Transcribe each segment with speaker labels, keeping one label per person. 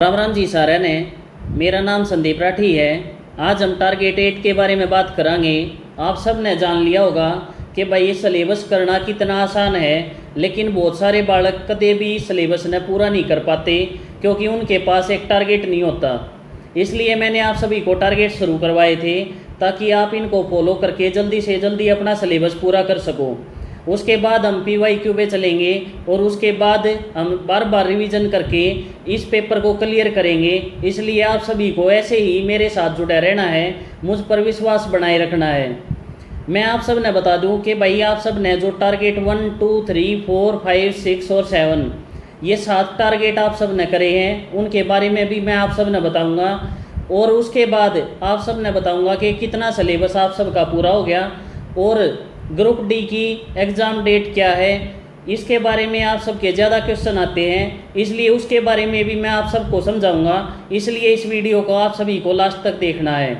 Speaker 1: राम राम जी सारे ने। मेरा नाम संदीप राठी है। आज हम टारगेट 8 के बारे में बात करेंगे। आप सब ने जान लिया होगा कि भाई ये सिलेबस करना कितना आसान है, लेकिन बहुत सारे बालक कदे भी सिलेबस ने पूरा नहीं कर पाते क्योंकि उनके पास एक टारगेट नहीं होता। इसलिए मैंने आप सभी को टारगेट शुरू करवाए थे ताकि आप इनको फॉलो करके जल्दी से जल्दी अपना सिलेबस पूरा कर सको। उसके बाद हम PYQ पे चलेंगे और उसके बाद हम बार बार रिवीजन करके इस पेपर को क्लियर करेंगे। इसलिए आप सभी को ऐसे ही मेरे साथ जुड़ा रहना है, मुझ पर विश्वास बनाए रखना है। मैं आप सब ने बता दूं कि भाई आप सब ने जो टारगेट 1, 2, 3, 4, 5, 6 और 7 ये 7 टारगेट आप सब ने करे हैं, उनके बारे में भी मैं आप सब ने बताऊँगा। और उसके बाद आप सब ने बताऊँगा कि कितना सिलेबस आप सबका पूरा हो गया और ग्रुप डी की एग्ज़ाम डेट क्या है। इसके बारे में आप सबके ज़्यादा क्वेश्चन आते हैं, इसलिए उसके बारे में भी मैं आप सबको समझाऊंगा। इसलिए इस वीडियो को आप सभी को लास्ट तक देखना है।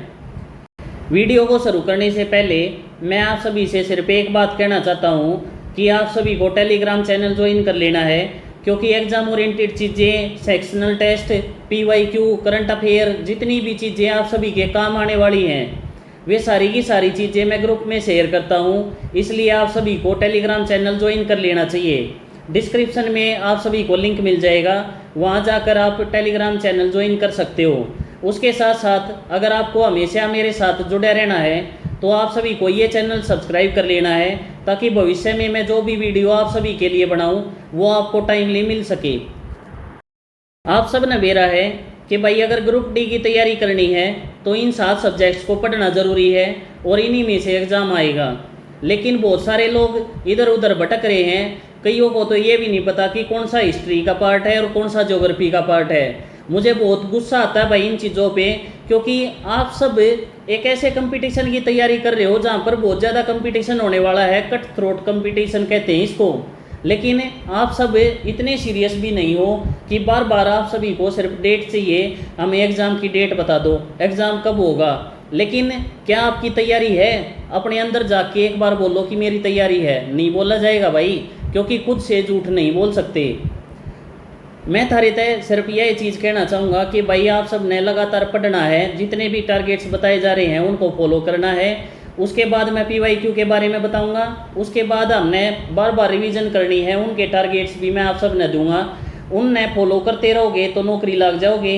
Speaker 1: वीडियो को शुरू करने से पहले मैं आप सभी से सिर्फ एक बात कहना चाहता हूं कि आप सभी को टेलीग्राम चैनल ज्वाइन कर लेना है, क्योंकि एग्ज़ाम ओरिएंटेड चीज़ें, sectional test, PYQ, current affair, जितनी भी चीज़ें आप सभी के काम आने वाली हैं वे सारी की सारी चीज़ें मैं ग्रुप में शेयर करता हूं। इसलिए आप सभी को टेलीग्राम चैनल ज्वाइन कर लेना चाहिए। डिस्क्रिप्शन में आप सभी को लिंक मिल जाएगा, वहां जाकर आप टेलीग्राम चैनल ज्वाइन कर सकते हो। उसके साथ साथ अगर आपको हमेशा मेरे साथ जुड़े रहना है तो आप सभी को ये चैनल सब्सक्राइब कर लेना है, ताकि भविष्य में मैं जो भी वीडियो आप सभी के लिए बनाऊँ वो आपको टाइमली मिल सके। आप सब ने बेरा है कि भाई अगर ग्रुप डी की तैयारी करनी है तो इन 7 सब्जेक्ट्स को पढ़ना ज़रूरी है और इन्हीं में से एग्ज़ाम आएगा। लेकिन बहुत सारे लोग इधर उधर भटक रहे हैं। कईयों को तो ये भी नहीं पता कि कौन सा हिस्ट्री का पार्ट है और कौन सा ज्योग्राफी का पार्ट है। मुझे बहुत गुस्सा आता है भाई इन चीज़ों पे, क्योंकि आप सब एक ऐसे कंपटीशन की तैयारी कर रहे हो जहाँ पर बहुत ज़्यादा कंपटीशन होने वाला है। कट थ्रोट कंपटीशन कहते हैं इसको। लेकिन आप सब इतने सीरियस भी नहीं हो कि बार बार आप सभी को सिर्फ डेट चाहिए, हमें एग्ज़ाम की डेट बता दो, एग्ज़ाम कब होगा। लेकिन क्या आपकी तैयारी है? अपने अंदर जाके एक बार बोलो कि मेरी तैयारी है। नहीं बोला जाएगा भाई, क्योंकि खुद से झूठ नहीं बोल सकते। मैं थारे तय सिर्फ यह चीज़ कहना चाहूँगा कि भाई आप सब ने लगातार पढ़ना है, जितने भी टारगेट्स बताए जा रहे हैं उनको फॉलो करना है। उसके बाद मैं PYQ के बारे में बताऊंगा। उसके बाद हमने बार बार रिवीजन करनी है, उनके टारगेट्स भी मैं आप सब ने दूंगा। उनने फॉलो करते रहोगे तो नौकरी लग जाओगे,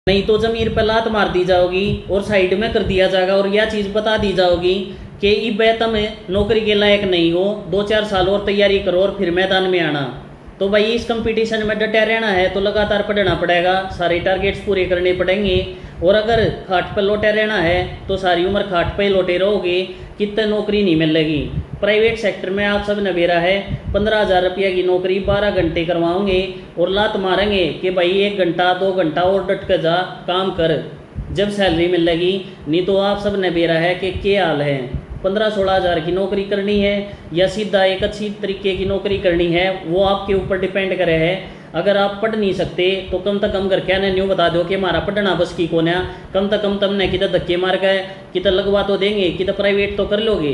Speaker 1: नहीं तो ज़मीर पर लात मार दी जाओगी और साइड में कर दिया जाएगा और यह चीज़ बता दी जाओगी कि इब तुम नौकरी के लायक नहीं हो, 2-4 साल और तैयारी करो और फिर मैदान में आना। तो भाई इस कंपटीशन में डटे रहना है तो लगातार पढ़ना पड़ेगा, सारे टारगेट्स पूरे करने पड़ेंगे। और अगर खाट पर लौटे रहना है तो सारी उम्र खाट पर ही लौटे रहोगे, कितने नौकरी नहीं मिलेगी। प्राइवेट सेक्टर में आप सब ने बेरा है 15,000 रुपये की नौकरी 12 घंटे करवाओगे और लात मारेंगे कि भाई 1 घंटा 2 घंटा और डट कर जा, काम कर, जब सैलरी मिलेगी। नहीं तो आप सब ने बेरा है कि क्या हाल है, 15-16 हज़ार की नौकरी करनी है या सीधा एक अच्छी तरीके की नौकरी करनी है, वो आपके ऊपर डिपेंड करे है। अगर आप पढ़ नहीं सकते तो कम से कम करके ने न्यू बता दो कि हमारा पढ़ना बस की कोने, कम से कम तुमने किधर धक्के मार गए, किधर लगवा तो देंगे, किधर प्राइवेट तो कर लोगे।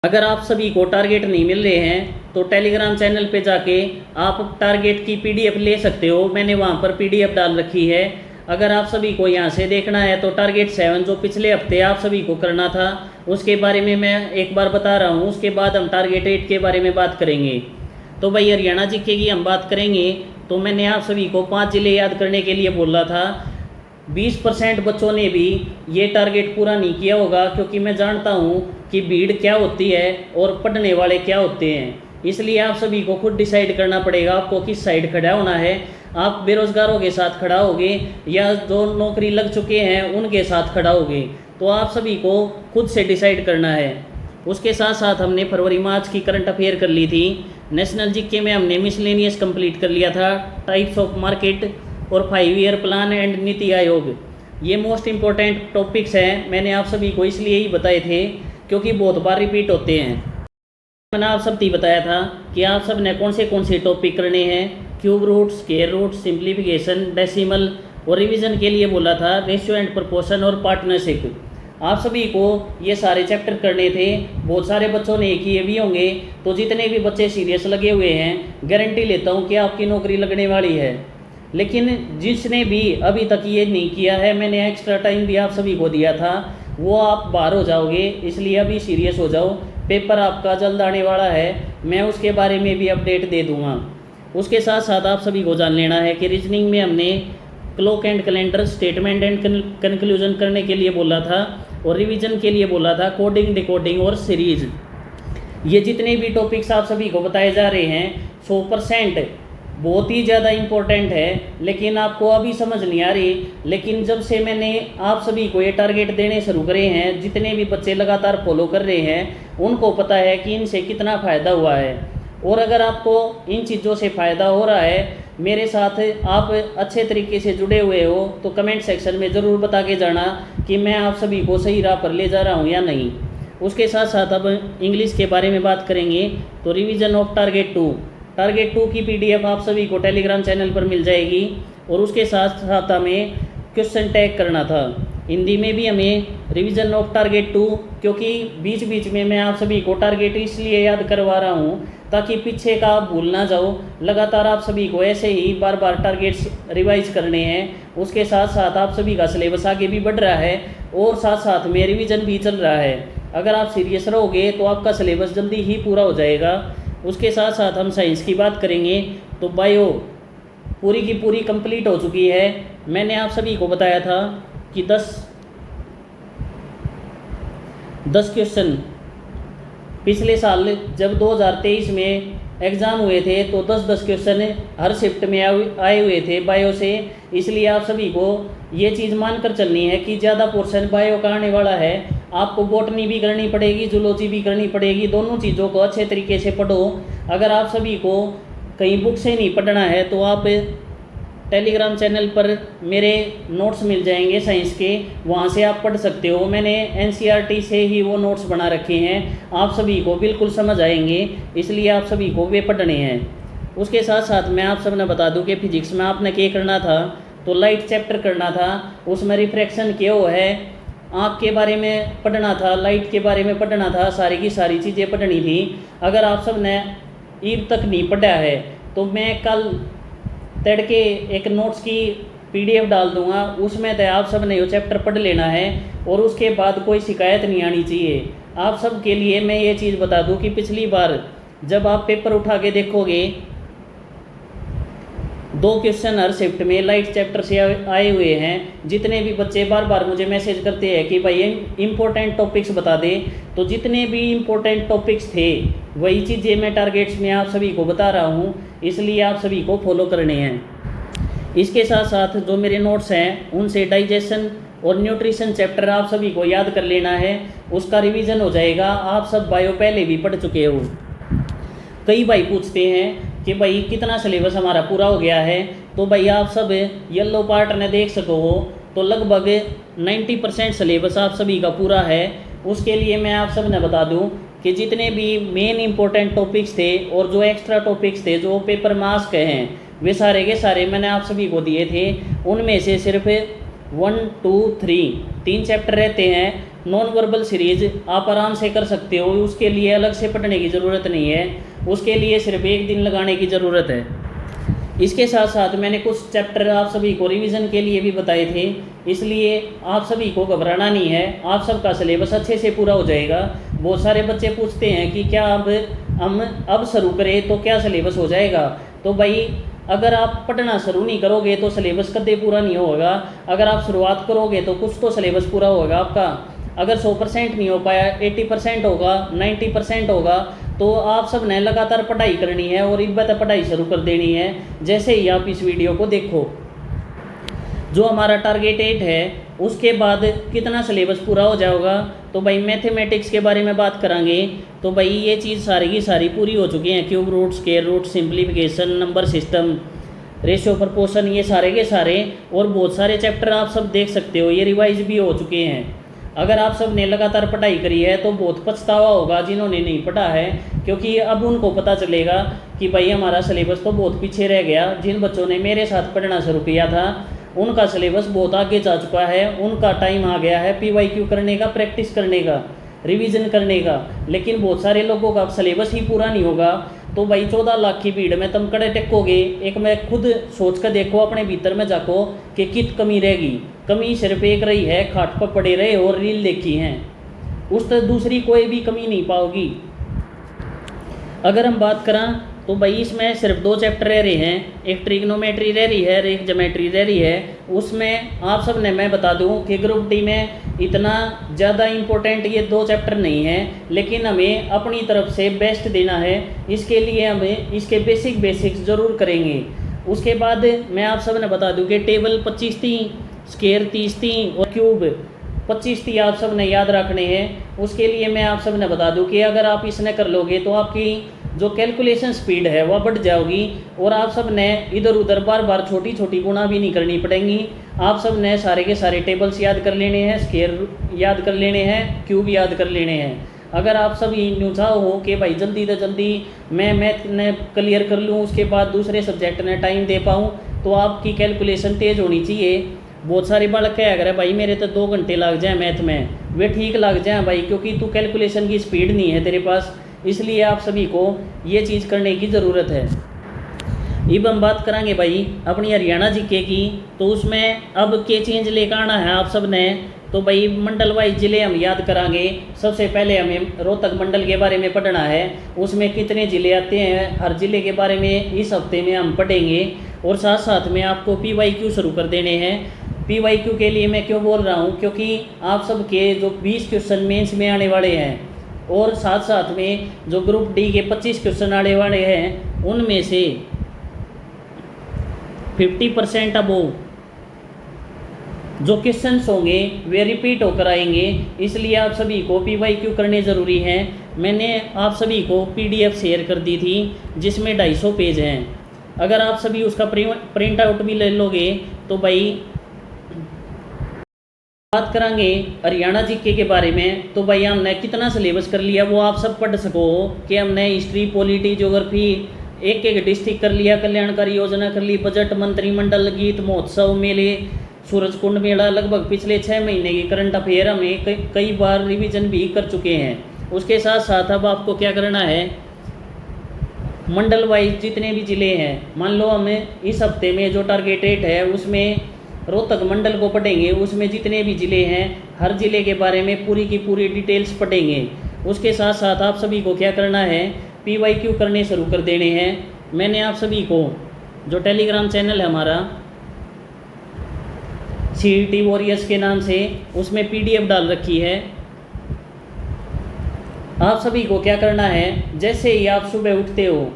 Speaker 1: अगर आप सभी को टारगेट नहीं मिल रहे हैं तो टेलीग्राम चैनल पे जाके आप टारगेट की PDF ले सकते हो। मैंने वहाँ पर PDF डाल रखी है। अगर आप सभी को यहाँ से देखना है तो टारगेट 7 जो पिछले हफ्ते आप सभी को करना था उसके बारे में मैं एक बार बता रहा हूँ। उसके बाद हम टारगेट 8 के बारे में बात करेंगे। तो भाई हरियाणा जीके की हम बात करेंगे तो मैंने आप सभी को 5 जिले याद करने के लिए बोला था। 20% बच्चों ने भी ये टारगेट पूरा नहीं किया होगा, क्योंकि मैं जानता हूँ कि भीड़ क्या होती है और पढ़ने वाले क्या होते हैं। इसलिए आप सभी को खुद डिसाइड करना पड़ेगा आपको किस साइड खड़ा होना है। आप बेरोजगारों के साथ खड़ा होगे या जो नौकरी लग चुके हैं उनके साथ खड़ा होगे, तो आप सभी को खुद से डिसाइड करना है। उसके साथ साथ हमने फरवरी-मार्च की करंट अफेयर कर ली थी। नेशनल जीके में हमने मिसलेनियस कंप्लीट कर लिया था, टाइप्स ऑफ मार्केट और 5 year plan and NITI Aayog. ये मोस्ट इम्पोर्टेंट टॉपिक्स हैं। मैंने आप सभी को इसलिए ही बताए थे क्योंकि बहुत बार रिपीट होते हैं। मैंने आप सब बताया था कि आप सब ने कौन से टॉपिक करने हैं, cube root, square root, simplification, decimal, और रिवीजन के लिए बोला था रेशियो एंड प्रोपोर्शन और पार्टनरशिप। आप सभी को ये सारे चैप्टर करने थे। बहुत सारे बच्चों ने किए भी होंगे, तो जितने भी बच्चे सीरियस लगे हुए हैं गारंटी लेता हूँ कि आपकी नौकरी लगने वाली है। लेकिन जिसने भी अभी तक ये नहीं किया है, मैंने एक्स्ट्रा टाइम भी आप सभी को दिया था, वो आप बाहर हो जाओगे, इसलिए अभी सीरियस हो जाओ। पेपर आपका जल्द आने वाला है, मैं उसके बारे में भी अपडेट दे दूँगा। उसके साथ साथ आप सभी को जान लेना है कि रीजनिंग में हमने clock and calendar, statement and conclusion करने के लिए बोला था, और रिवीजन के लिए बोला था कोडिंग, डिकोडिंग और सीरीज। ये जितने भी टॉपिक्स आप सभी को बताए जा रहे हैं 100% बहुत ही ज़्यादा इम्पोर्टेंट है, लेकिन आपको अभी समझ नहीं आ रही। लेकिन जब से मैंने आप सभी को ये टारगेट देने शुरू करे हैं, जितने भी बच्चे लगातार फॉलो कर रहे हैं उनको पता है कि इनसे कितना फ़ायदा हुआ है। और अगर आपको इन चीज़ों से फ़ायदा हो रहा है, मेरे साथ आप अच्छे तरीके से जुड़े हुए हो, तो कमेंट सेक्शन में ज़रूर बता के जाना कि मैं आप सभी को सही राह पर ले जा रहा हूँ या नहीं। उसके साथ साथ अब इंग्लिश के बारे में बात करेंगे। तो रिवीजन ऑफ टारगेट 2 की PDF आप सभी को टेलीग्राम चैनल पर मिल जाएगी, और उसके साथ साथ हमें क्वेश्चन टैग करना था। हिंदी में भी हमें रिवीजन ऑफ टारगेट 2, क्योंकि बीच बीच में मैं आप सभी को टारगेट इसलिए याद करवा रहा हूँ ताकि पीछे का आप भूल ना जाओ। लगातार आप सभी को ऐसे ही बार बार टारगेट्स रिवाइज करने हैं। उसके साथ साथ आप सभी का सिलेबस आगे भी बढ़ रहा है, और साथ साथ में रिवीजन भी चल रहा है। अगर आप सीरियस रहोगे तो आपका सिलेबस जल्दी ही पूरा हो जाएगा। उसके साथ साथ हम साइंस की बात करेंगे तो बायो पूरी की पूरी कंप्लीट हो चुकी है। मैंने आप सभी को बताया था कि 10 क्वेश्चन पिछले साल जब 2023 में एग्ज़ाम हुए थे तो 10-10 क्वेश्चन हर शिफ्ट में आए हुए थे बायो से। इसलिए आप सभी को ये चीज़ मानकर चलनी है कि ज़्यादा पोर्शन बायो का आने वाला है। आपको बॉटनी भी करनी पड़ेगी, जूलॉजी भी करनी पड़ेगी, दोनों चीज़ों को अच्छे तरीके से पढ़ो। अगर आप सभी को कहीं बुक से नहीं पढ़ना है तो आप टेलीग्राम चैनल पर मेरे नोट्स मिल जाएंगे साइंस के, वहाँ से आप पढ़ सकते हो। मैंने NCERT से ही वो नोट्स बना रखे हैं, आप सभी को बिल्कुल समझ आएंगे, इसलिए आप सभी को वे पढ़ने हैं। उसके साथ साथ मैं आप सबने बता दूं कि फिजिक्स में आपने क्या करना था, तो लाइट चैप्टर करना था। उसमें रिफ्रैक्शन क्या हो है, आँख के बारे में पढ़ना था, लाइट के बारे में पढ़ना था, सारी की सारी चीज़ें पढ़नी थी। अगर आप सब ने ईब तक नहीं पढ़ा है तो मैं कल तड़के एक नोट्स की PDF डाल दूंगा, उसमें तो आप सब ने वो चैप्टर पढ़ लेना है, और उसके बाद कोई शिकायत नहीं आनी चाहिए। आप सब के लिए मैं ये चीज़ बता दूं कि पिछली बार जब आप पेपर उठा के देखोगे 2 क्वेश्चन हर शिफ्ट में लाइट चैप्टर से आए हुए हैं। जितने भी बच्चे बार बार मुझे मैसेज करते हैं कि भाई इम्पोर्टेंट टॉपिक्स बता दे, तो जितने भी इम्पोर्टेंट टॉपिक्स थे वही चीज़ें मैं टारगेट्स में आप सभी को बता रहा हूँ, इसलिए आप सभी को फॉलो करने हैं। इसके साथ साथ जो मेरे नोट्स हैं उनसे डाइजेशन और न्यूट्रिशन चैप्टर आप सभी को याद कर लेना है, उसका रिवीजन हो जाएगा। आप सब बायो पहले भी पढ़ चुके हो। कई भाई पूछते हैं कि भाई कितना सिलेबस हमारा पूरा हो गया है, तो भाई आप सब येलो पार्ट ने देख सको हो तो लगभग 90% सिलेबस आप सभी का पूरा है। उसके लिए मैं आप सब ने बता दूं कि जितने भी मेन इंपॉर्टेंट टॉपिक्स थे और जो एक्स्ट्रा टॉपिक्स थे जो पेपर में आस्क हैं, वे सारे के सारे मैंने आप सभी को दिए थे। उनमें से सिर्फ 1, 2, 3 चैप्टर रहते हैं। नॉन वर्बल सीरीज आप आराम से कर सकते हो, उसके लिए अलग से पढ़ने की ज़रूरत नहीं है, उसके लिए सिर्फ 1 दिन लगाने की ज़रूरत है। इसके साथ साथ मैंने कुछ चैप्टर आप सभी को रिवीजन के लिए भी बताए थे, इसलिए आप सभी को घबराना नहीं है, आप सबका सिलेबस अच्छे से पूरा हो जाएगा। बहुत सारे बच्चे पूछते हैं कि क्या हम अब शुरू करें तो क्या सिलेबस हो जाएगा। तो भाई अगर आप पढ़ना शुरू नहीं करोगे तो सिलेबस कभी पूरा नहीं होगा। अगर आप शुरुआत करोगे तो कुछ तो सिलेबस पूरा होगा आपका। अगर 100% नहीं हो पाया, 80% होगा, 90% होगा, तो आप सब ने लगातार पढ़ाई करनी है और इब्बत पढ़ाई शुरू कर देनी है। जैसे ही आप इस वीडियो को देखो, जो हमारा टारगेट 8 है उसके बाद कितना सिलेबस पूरा हो जाएगा, तो भाई मैथमेटिक्स के बारे में बात करेंगे। तो भाई ये चीज़ सारी की सारी पूरी हो चुकी हैं। Cube root, square root, simplification, number system, ratio proportion, ये सारे के सारे और बहुत सारे चैप्टर आप सब देख सकते हो, ये रिवाइज भी हो चुके हैं। अगर आप सब ने लगातार पढ़ाई करी है तो बहुत पछतावा होगा जिन्होंने नहीं पढ़ा है, क्योंकि अब उनको पता चलेगा कि भाई हमारा सिलेबस तो बहुत पीछे रह गया। जिन बच्चों ने मेरे साथ पढ़ना शुरू किया था उनका सिलेबस बहुत आगे जा चुका है, उनका टाइम आ गया है PYQ करने का, प्रैक्टिस करने का, रिवीजन करने का। लेकिन बहुत सारे लोगों का सिलेबस ही पूरा नहीं होगा, तो भाई 14 लाख की भीड़ में तुम कड़े टेकोगे। एक मैं खुद सोच कर देखो, अपने भीतर में जाको कि कित कमी रहेगी। कमी सिर्फ एक रही है, खाट पर पड़े रहे और रील देखी हैं, उस तरह दूसरी कोई भी कमी नहीं पाओगी। अगर हम बात करें तो भाई इसमें सिर्फ 2 चैप्टर रह रहे हैं, एक ट्रिग्नोमेट्री रह रही है और एक ज्योमेट्री रह रही है। उसमें आप सब ने मैं बता दूं कि ग्रुप डी में इतना ज़्यादा इम्पोर्टेंट ये 2 चैप्टर नहीं है, लेकिन हमें अपनी तरफ से बेस्ट देना है। इसके लिए हमें इसके बेसिक्स ज़रूर करेंगे। उसके बाद मैं आप सब ने बता दूं कि टेबल 25 थी, स्क्वायर 30 थी और क्यूब 25 थी, आप सब ने याद रखने हैं। उसके लिए मैं आप सब ने बता दूं कि अगर आप इसने कर लोगे तो आपकी जो कैलकुलेशन स्पीड है वह बढ़ जाओगी और आप सब ने इधर उधर बार बार छोटी छोटी गुणा भी नहीं करनी पड़ेंगी। आप सब ने सारे के सारे टेबल्स याद कर लेने हैं, स्क्वायर याद कर लेने हैं, क्यूब याद कर लेने हैं। अगर आप सब न्यूचा हो कि भाई जल्दी से जल्दी मैं मैथ ने क्लियर कर लूँ, उसके बाद दूसरे सब्जेक्ट में टाइम दे पाऊँ, तो आपकी कैलकुलेशन तेज़ होनी चाहिए। बहुत सारे बालक कह अगर भाई मेरे तो 2 घंटे लग जाए मैथ में, वे ठीक लग जाए भाई, क्योंकि तू कैलकुलेशन की स्पीड नहीं है तेरे पास। इसलिए आप सभी को ये चीज़ करने की ज़रूरत है। अब हम बात करेंगे भाई अपनी हरियाणा जीके की, तो उसमें अब के चेंज लेकर आना है आप सब ने। तो भाई मंडल वाइज ज़िले हम याद करांगे। सबसे पहले हमें रोहतक मंडल के बारे में पढ़ना है, उसमें कितने ज़िले आते हैं, हर ज़िले के बारे में इस हफ्ते में हम पढ़ेंगे। और साथ साथ में आपको PYQ शुरू कर देने हैं। PYQ के लिए मैं क्यों बोल रहा हूँ, क्योंकि आप सबके जो 20 क्वेश्चन मेंस में आने वाले हैं और साथ साथ में जो ग्रुप डी के 25 क्वेश्चन आने वाले हैं, उनमें से 50% अबोव जो क्वेश्चंस होंगे वे रिपीट होकर आएंगे। इसलिए आप सभी को PYQ करने ज़रूरी हैं। मैंने आप सभी को PDF शेयर कर दी थी जिसमें 250 पेज हैं। अगर आप सभी उसका प्रिंट आउट भी ले लोगे तो भाई बात करेंगे हरियाणा जीके के बारे में। तो भाई हमने कितना सिलेबस कर लिया वो आप सब पढ़ सको कि हमने हिस्ट्री, पॉलिटी, ज्योग्राफी, एक डिस्ट्रिक्ट कर लिया, कल्याणकारी योजना कर ली, बजट, मंत्रिमंडल, गीत महोत्सव, मेले, सूरजकुंड मेला, लगभग पिछले 6 महीने की करंट अफेयर हमें कई बार रिवीजन भी कर चुके हैं। उसके साथ साथ अब आपको क्या करना है, मंडल वाइज जितने भी ज़िले हैं, मान लो हमें इस हफ्ते में जो टारगेट 8 है उसमें रोहतक मंडल को पढ़ेंगे। उसमें जितने भी ज़िले हैं हर ज़िले के बारे में पूरी की पूरी डिटेल्स पढ़ेंगे। उसके साथ साथ आप सभी को क्या करना है, PYQ करने शुरू कर देने हैं। मैंने आप सभी को जो टेलीग्राम चैनल है हमारा CET वॉरियर्स के नाम से, उसमें PDF डाल रखी है। आप सभी को क्या करना है, जैसे ही आप सुबह उठते हो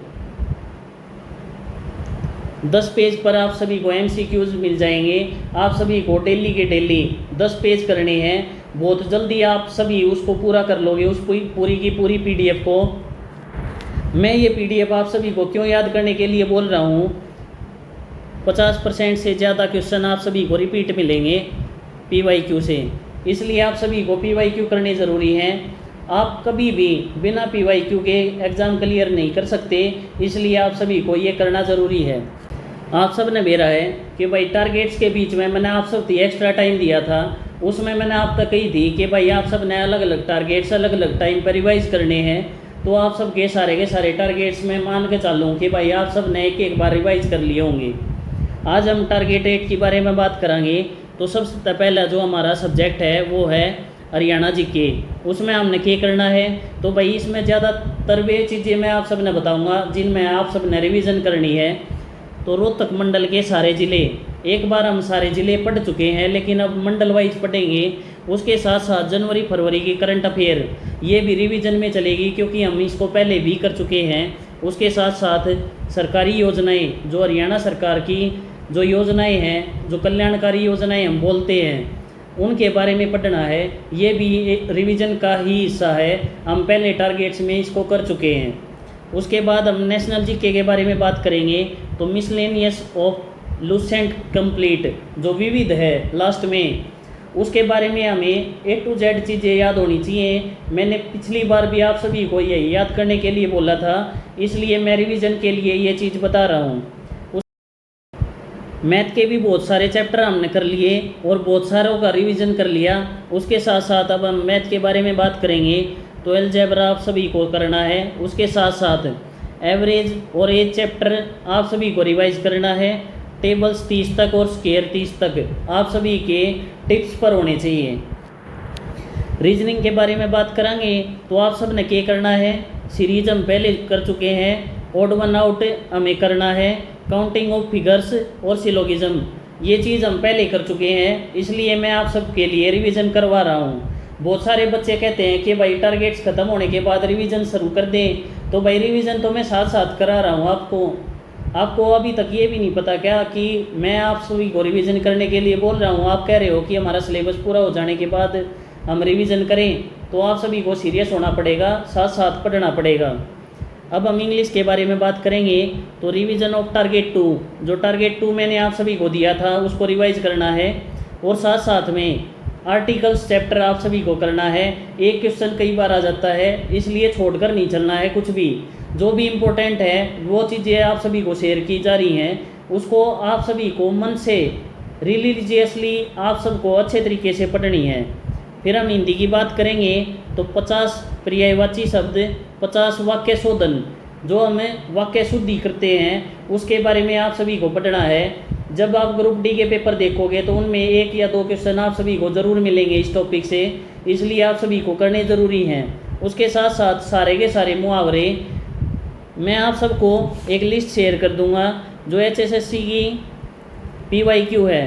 Speaker 1: 10 पेज पर आप सभी को MCQs मिल जाएंगे। आप सभी को डेली के डेली 10 पेज करने हैं। बहुत जल्दी आप सभी उसको पूरा कर लोगे, उस पूरी की पूरी PDF को। मैं ये PDF आप सभी को क्यों याद करने के लिए बोल रहा हूँ, 50% से ज़्यादा क्वेश्चन आप सभी को रिपीट मिलेंगे PYQ से, इसलिए आप सभी को PYQ करने ज़रूरी हैं। आप कभी भी बिना PYQ के एग्ज़ाम क्लियर नहीं कर सकते, इसलिए आप सभी को ये करना ज़रूरी है। आप सब ने मेरा है कि भाई टारगेट्स के बीच में मैंने आप सब एक्स्ट्रा टाइम दिया था, उसमें मैंने आप तक कही थी कि भाई आप सब ने अलग अलग टारगेट्स अलग अलग टाइम पर रिवाइज करने हैं। तो आप सब के सारे टारगेट्स में मान के चालूँ कि भाई आप सब ने एक बार रिवाइज कर लिए होंगे। आज हम टारगेट 8 के बारे में बात करेंगे। तो सबसे पहला जो हमारा सब्जेक्ट है वो है हरियाणा जीके। उसमें हमने क्या करना है, तो भाई इसमें ज़्यादातर वे चीज़ें मैं आप सब ने बताऊँगा जिनमें आप सब ने रिविज़न करनी है। तो रोहतक मंडल के सारे ज़िले, एक बार हम सारे ज़िले पढ़ चुके हैं, लेकिन अब मंडल वाइज पढ़ेंगे। उसके साथ साथ जनवरी फरवरी की करंट अफेयर ये भी रिवीजन में चलेगी, क्योंकि हम इसको पहले भी कर चुके हैं। उसके साथ साथ सरकारी योजनाएं, जो हरियाणा सरकार की जो योजनाएं हैं, जो कल्याणकारी योजनाएं हम बोलते हैं, उनके बारे में पढ़ना है। ये भी एक रिवीजन का ही हिस्सा है, हम पहले टारगेट्स में इसको कर चुके हैं। उसके बाद हम नेशनल जीके के बारे में बात करेंगे। तो मिसलेनियस ऑफ लूसेंट कंप्लीट जो विविध है लास्ट में, उसके बारे में हमें A to Z चीज़ें याद होनी चाहिए। मैंने पिछली बार भी आप सभी को यही याद करने के लिए बोला था, इसलिए मैं रिवीजन के लिए ये चीज़ बता रहा हूँ। मैथ के भी बहुत सारे चैप्टर हमने कर लिए और बहुत सारों का रिवीजन कर लिया। उसके साथ साथ अब हम मैथ के बारे में बात करेंगे। तो अलजेब्रा आप सभी को करना है। उसके साथ साथ एवरेज और एज चैप्टर आप सभी को रिवाइज करना है। टेबल्स 30 तक और स्केयर 30 तक आप सभी के टिप्स पर होने चाहिए। रीजनिंग के बारे में बात करेंगे तो आप सब ने क्या करना है, सीरीज हम पहले कर चुके हैं, ऑड वन आउट हमें करना है, काउंटिंग ऑफ फिगर्स और सिलोगिज्म ये चीज़ हम पहले कर चुके हैं, इसलिए मैं आप सबके लिए रिवीजन करवा रहा हूँ। बहुत सारे बच्चे कहते हैं कि भाई टारगेट्स ख़त्म होने के बाद रिवीजन शुरू कर दें, तो भाई रिवीजन तो मैं साथ साथ करा रहा हूँ आपको अभी तक ये भी नहीं पता क्या कि मैं आप सभी को रिवीजन करने के लिए बोल रहा हूँ। आप कह रहे हो कि हमारा सिलेबस पूरा हो जाने के बाद हम रिवीजन करें, तो आप सभी को सीरियस होना पड़ेगा, साथ साथ पढ़ना पड़ेगा। अब हम इंग्लिश के बारे में बात करेंगे तो रिवीजन ऑफ टारगेट 2, जो टारगेट 2 मैंने आप सभी को दिया था उसको रिवाइज करना है, और साथ साथ में आर्टिकल्स चैप्टर आप सभी को करना है। एक क्वेश्चन कई बार आ जाता है, इसलिए छोड़कर नहीं चलना है कुछ भी। जो भी इम्पोर्टेंट है वो चीज़ें आप सभी को शेयर की जा रही हैं, उसको आप सभी को मन से रिलीजियसली आप सबको अच्छे तरीके से पढ़नी है। फिर हम हिंदी की बात करेंगे तो 50 पर्यायवाची शब्द, 50 वाक्य शोधन, जो हमें वाक्य शुद्धि करते हैं उसके बारे में आप सभी को पढ़ना है। जब आप ग्रुप डी के पेपर देखोगे तो उनमें 1 या 2 क्वेश्चन आप सभी को ज़रूर मिलेंगे इस टॉपिक से, इसलिए आप सभी को करने ज़रूरी हैं। उसके साथ साथ सारे के सारे मुहावरे मैं आप सबको एक लिस्ट शेयर कर दूंगा, जो HSSC की PYQ है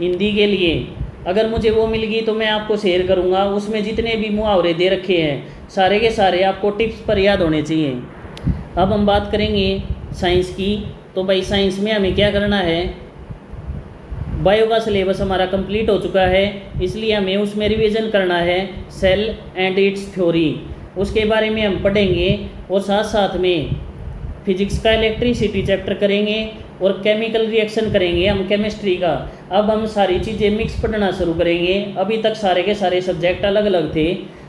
Speaker 1: हिंदी के लिए। अगर मुझे वो मिल गई तो मैं आपको शेयर करूंगा, उसमें जितने भी मुहावरे दे रखे हैं सारे के सारे आपको टिप्स पर याद होने चाहिए। अब हम बात करेंगे साइंस की, तो भाई साइंस में हमें क्या करना है, बायो का सिलेबस हमारा कंप्लीट हो चुका है, इसलिए हमें उसमें रिवीजन करना है। सेल एंड इट्स थ्योरी उसके बारे में हम पढ़ेंगे, और साथ साथ में फिजिक्स का इलेक्ट्रिसिटी चैप्टर करेंगे और केमिकल रिएक्शन करेंगे हम केमिस्ट्री का। अब हम सारी चीज़ें मिक्स पढ़ना शुरू करेंगे। अभी तक सारे के सारे सब्जेक्ट अलग अलग थे,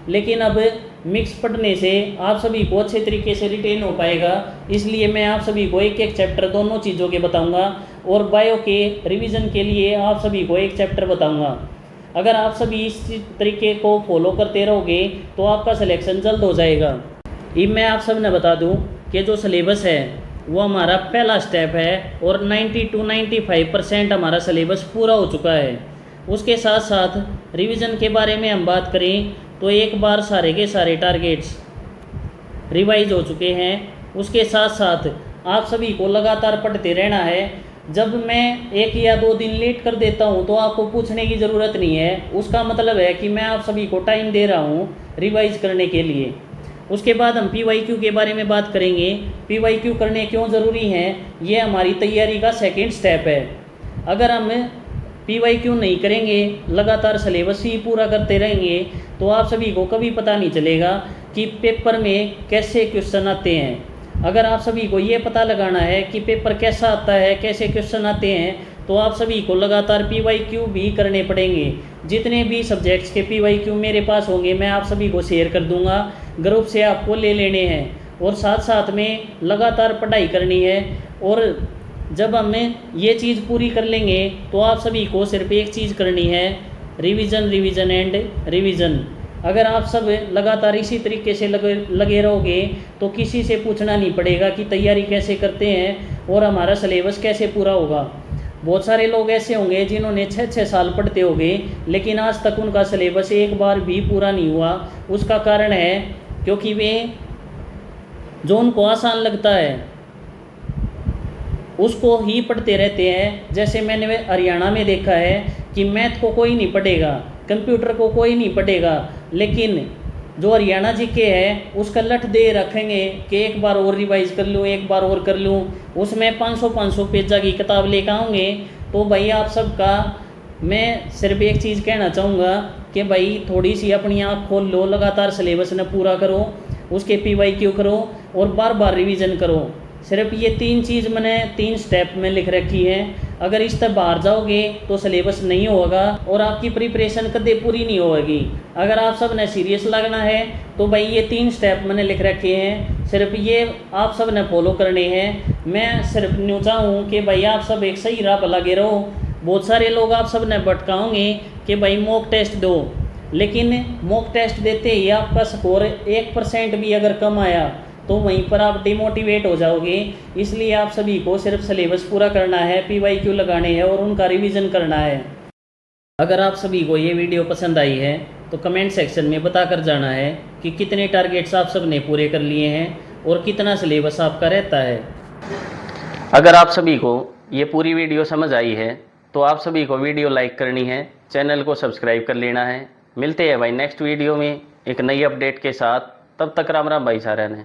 Speaker 1: लेकिन अब मिक्स पढ़ने से आप सभी को अच्छे तरीके से रिटेन हो पाएगा, इसलिए मैं आप सभी को एक एक चैप्टर दोनों चीज़ों के बताऊंगा, और बायो के रिवीजन के लिए आप सभी को एक चैप्टर बताऊंगा। अगर आप सभी इस तरीके को फॉलो करते रहोगे तो आपका सिलेक्शन जल्द हो जाएगा। ये मैं आप सब ने बता दूं कि जो सिलेबस है वो हमारा पहला स्टेप है, और 90 to 95% हमारा सिलेबस पूरा हो चुका है। उसके साथ साथ रिवीजन के बारे में हम बात करें तो एक बार सारे के सारे टारगेट्स रिवाइज हो चुके हैं। उसके साथ साथ आप सभी को लगातार पढ़ते रहना है। जब मैं 1 या 2 दिन लेट कर देता हूं तो आपको पूछने की ज़रूरत नहीं है, उसका मतलब है कि मैं आप सभी को टाइम दे रहा हूं रिवाइज करने के लिए। उसके बाद हम PYQ के बारे में बात करेंगे। PYQ करने क्यों ज़रूरी हैं, ये हमारी तैयारी का सेकंड स्टेप है। अगर हम PYQ नहीं करेंगे, लगातार सिलेबस ही पूरा करते रहेंगे, तो आप सभी को कभी पता नहीं चलेगा कि पेपर में कैसे क्वेश्चन आते हैं। अगर आप सभी को ये पता लगाना है कि पेपर कैसा आता है, कैसे क्वेश्चन आते हैं, तो आप सभी को लगातार PYQ भी करने पड़ेंगे। जितने भी सब्जेक्ट्स के PYQ मेरे पास होंगे मैं आप सभी को शेयर कर दूंगा, ग्रुप से आपको ले लेने हैं, और साथ साथ में लगातार पढ़ाई करनी है। और जब हम ये चीज़ पूरी कर लेंगे तो आप सभी को सिर्फ एक चीज़ करनी है, रिवीजन रिवीजन एंड रिवीजन। अगर आप सब लगातार इसी तरीके से लगे रहोगे तो किसी से पूछना नहीं पड़ेगा कि तैयारी कैसे करते हैं और हमारा सिलेबस कैसे पूरा होगा। बहुत सारे लोग ऐसे होंगे जिन्होंने 6-6 साल पढ़ते होंगे, लेकिन आज तक उनका सिलेबस एक बार भी पूरा नहीं हुआ। उसका कारण है क्योंकि वे जो उनको आसान लगता है उसको ही पढ़ते रहते हैं। जैसे मैंने हरियाणा में देखा है कि मैथ को कोई नहीं पढ़ेगा, कंप्यूटर को कोई नहीं पढ़ेगा, लेकिन जो हरियाणा जीके है उसका लठ दे रखेंगे कि एक बार और रिवाइज कर लूँ, एक बार और कर लूँ। उसमें 500-500 पेजा की किताब लेकर आऊँगे। तो भाई आप सबका मैं सिर्फ एक चीज़ कहना चाहूँगा कि भाई थोड़ी सी अपनी आँख खोल लो, लगातार सिलेबस न पूरा करो, उसके PYQ करो और बार बार रिवीजन करो। सिर्फ ये 3 चीज़ मैंने 3 स्टेप में लिख रखी है। अगर इस तक बाहर जाओगे तो सिलेबस नहीं होगा और आपकी प्रिपरेशन कदे पूरी नहीं होगी। अगर आप सब ने सीरियस लगना है तो भाई ये 3 स्टेप मैंने लिख रखे हैं, सिर्फ ये आप सब ने फॉलो करने हैं। मैं सिर्फ न्यू चाहूँ कि भाई आप सब एक सही राह पर लगे रहो। बहुत सारे लोग आप सब ने भटकाओगे कि भाई मॉक टेस्ट दो, लेकिन मॉक टेस्ट देते ही आपका स्कोर 1% भी अगर कम आया तो वहीं पर आप डिमोटिवेट हो जाओगे। इसलिए आप सभी को सिर्फ सिलेबस पूरा करना है, PYQ लगाने हैं और उनका रिवीजन करना है। अगर आप सभी को ये वीडियो पसंद आई है तो कमेंट सेक्शन में बता कर जाना है कि कितने टारगेट्स आप सब ने पूरे कर लिए हैं और कितना सिलेबस आपका रहता है। अगर आप सभी को ये पूरी वीडियो समझ आई है तो आप सभी को वीडियो लाइक करनी है, चैनल को सब्सक्राइब कर लेना है। मिलते हैं भाई नेक्स्ट वीडियो में एक नई अपडेट के साथ। तब तक राम राम भाई सारे ने।